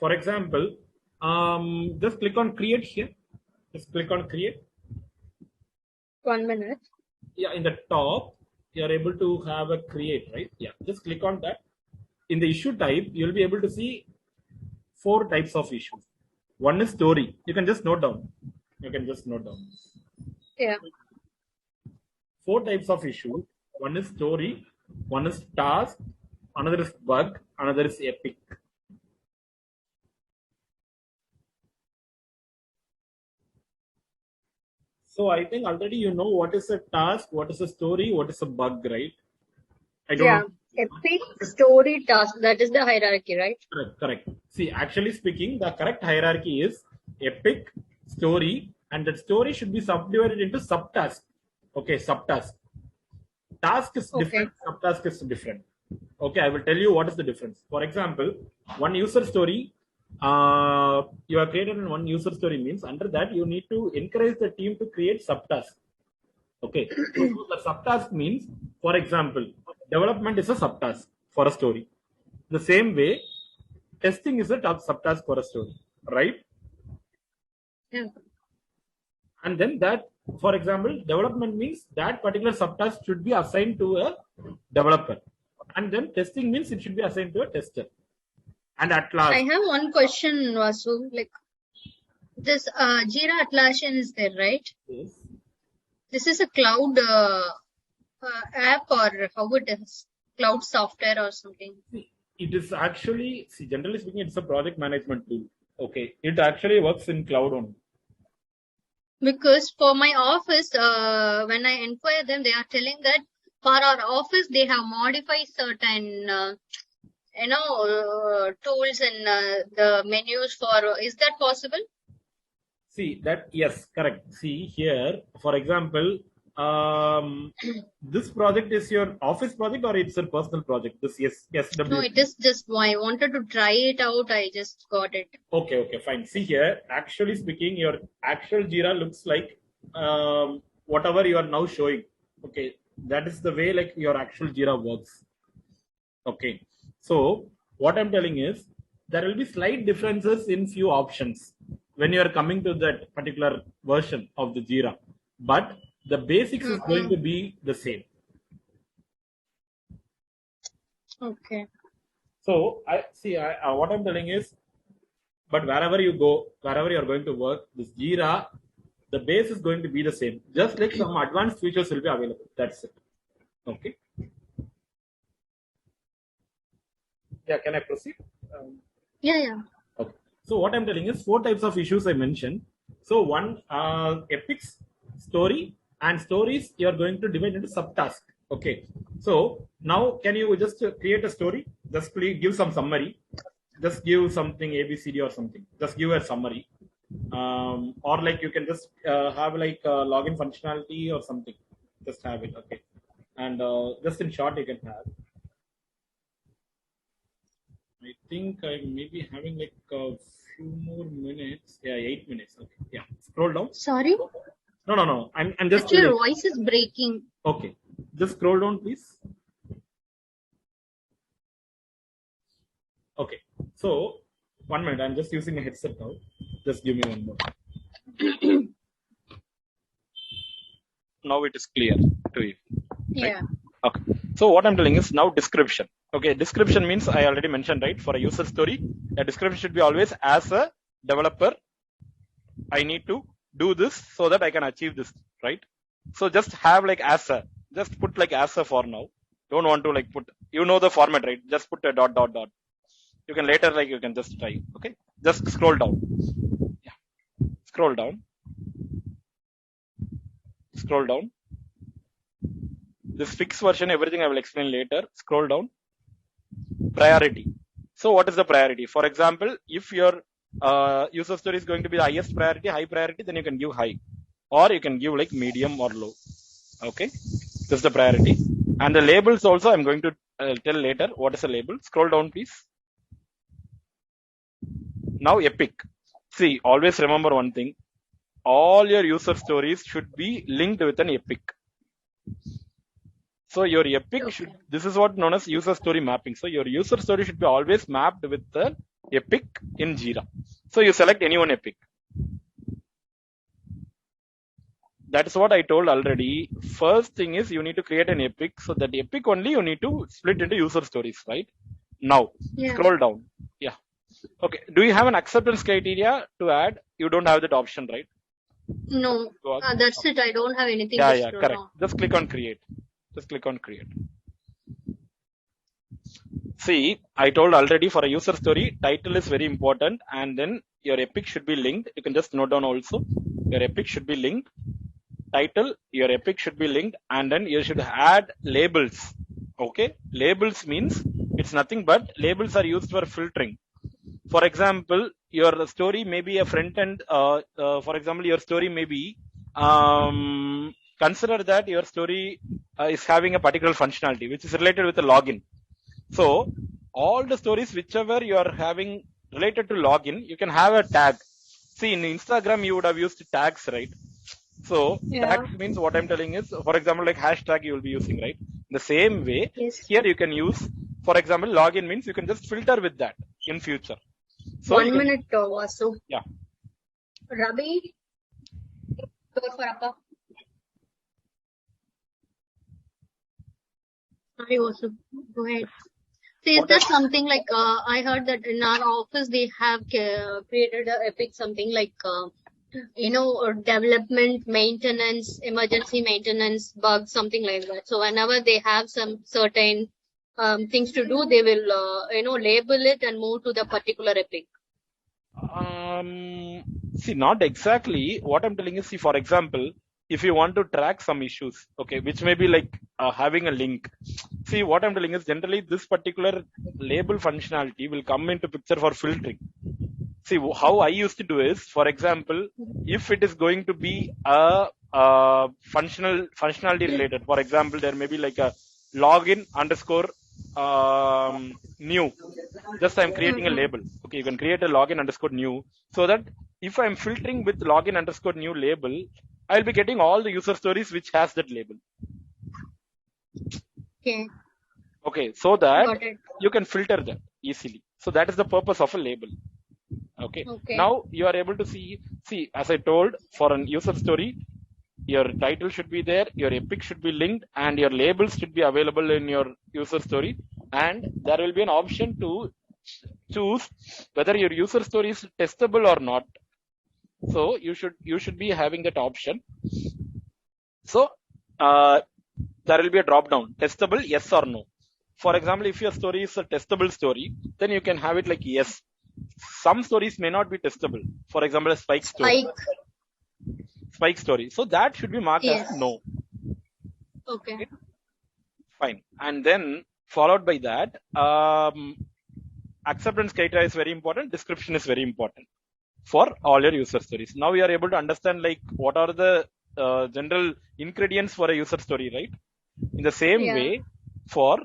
For example, just click on create here. Just click on create. 1 minute. Yeah, in the top, you are able to have a create, right? Yeah, just click on that. In the issue type, you'll be able to see 4 types of issues. One is story. You can just note down. You can just note down. Yeah. 4 types of issues. One is story, one is task, another is bug, another is epic. So I think already you know what is a task, what is a story, what is a bug, right? I don't know. Epic, story, task. That is the hierarchy, right? Correct. See, actually speaking, the correct hierarchy is epic, story, and that story should be subdivided into subtask. Okay, subtask. Task is different, subtask is different. Okay, I will tell you what is the difference. For example, one user story, you have created one user story means under that you need to encourage the team to create subtasks. Okay, so the subtask means, for example, development is a subtask for a story. The same way, testing is a subtask for a story, right? Yeah. And then that, for example, development means that particular subtask should be assigned to a developer. And then testing means it should be assigned to a tester. And at last, I have one question, Vasu. Like this Jira Atlassian is there, right? Yes. This is a cloud app, or how it is? Cloud software or something? It is actually, generally speaking, it's a project management tool. Okay, it actually works in cloud only. Because for my office, when I inquire them, they are telling that for our office, they have modified certain, tools and the menus for. Is that possible? See that, yes, correct. See here, for example, this project is your office project or it's a personal project? This SW. No, it is just. I wanted to try it out. I just got it. Okay, fine. See here, actually speaking, your actual Jira looks like whatever you are now showing. Okay, that is the way like your actual Jira works. Okay, so what I'm telling is there will be slight differences in few options when you are coming to that particular version of the Jira, but the basics is going to be the same. Okay. So I see. What I'm telling is, but wherever you go, wherever you are going to work, this Jira, the base is going to be the same. Just like some advanced features will be available. That's it. Okay. Yeah. Can I proceed? Yeah. Okay. So what I'm telling is 4 types of issues I mentioned. So one, epics, story, and stories you are going to divide into subtask. Okay. So now can you just create a story? Just please give some summary. Just give something ABCD or something. Just give a summary. Or like you can just have like login functionality or something. Just have it. Okay. And just in short you can have. I think I may be having like a few more minutes. Yeah, 8 minutes. Okay. Yeah. Scroll down. Sorry? No. I'm just. Actually, your voice is breaking. Okay. Just scroll down, please. Okay. So 1 minute. I'm just using a headset now. Just give me one more. Now it is clear to you. Right? Yeah. Okay. So what I'm telling is now description. Okay, description means I already mentioned, right? For a user story, a description should be always as a developer, I need to do this so that I can achieve this, right? So just have like as a, just put like as a for now. Don't want to like put, you know the format, right? Just put a dot. You can later like you can just try. Okay, just scroll down. Yeah, scroll down. This fixed version, everything I will explain later. Scroll down. Priority. So what is the priority? For example, if your user story is going to be the highest priority, high priority, then you can give high, or you can give like medium or low. Okay, this is the priority. And the labels also I'm going to tell later what is a label. Scroll down, please. Now epic. See, always remember one thing. All your user stories should be linked with an epic. So your epic should, this is what known as user story mapping. So your user story should be always mapped with the epic in Jira. So you select any one epic. That's what I told already. First thing is you need to create an epic. So that epic only you need to split into user stories, right? Now, scroll down. Yeah. Okay. Do you have an acceptance criteria to add? You don't have that option, right? No, that's it. I don't have anything. Yeah, correct. Just click on create. See, I told already for a user story, title is very important, and then your epic should be linked. You can just note down also. Your epic should be linked. Title, your epic should be linked, and then you should add labels. Okay, labels means it's nothing but labels are used for filtering. For example, your story may be a front end. For example, your story may be consider that your story is having a particular functionality which is related with the login. So all the stories whichever you are having related to login, you can have a tag. See, in Instagram you would have used tags, right? So tags means what I'm telling is, for example, like hashtag you will be using, right? The same way, here you can use, for example, login means you can just filter with that in future. So 1 minute, Vasu. Yeah. Rabi, door for Appa. Sorry, Vasu. Go ahead. So is there something like, I heard that in our office they have created a epic something like, development, maintenance, emergency maintenance, bugs, something like that. So whenever they have some certain things to do, they will, label it and move to the particular epic. See, not exactly. What I'm telling is, see, for example, if you want to track some issues, okay, which may be like having a link. See, what I'm telling is generally this particular label functionality will come into picture for filtering. See, how I used to do is, for example, if it is going to be a functionality related, for example, there may be like a login underscore new. Just I'm creating a label. Okay, you can create a login underscore new, so that if I'm filtering with login underscore new label, I'll be getting all the user stories which has that label. Okay, so that you can filter that easily. So that is the purpose of a label. Okay. Now you are able to see, as I told, for an user story, your title should be there, your epic should be linked, and your labels should be available in your user story. And there will be an option to choose whether your user story is testable or not. So you should be having that option. So there will be a drop down, testable, yes or no. For example, if your story is a testable story, then you can have it like yes. Some stories may not be testable. For example, a spike story. Spike story. So that should be marked as no. Okay. Fine. And then followed by that, acceptance criteria is very important. Description is very important for all your user stories. Now we are able to understand like what are the general ingredients for a user story, right? In the same way, for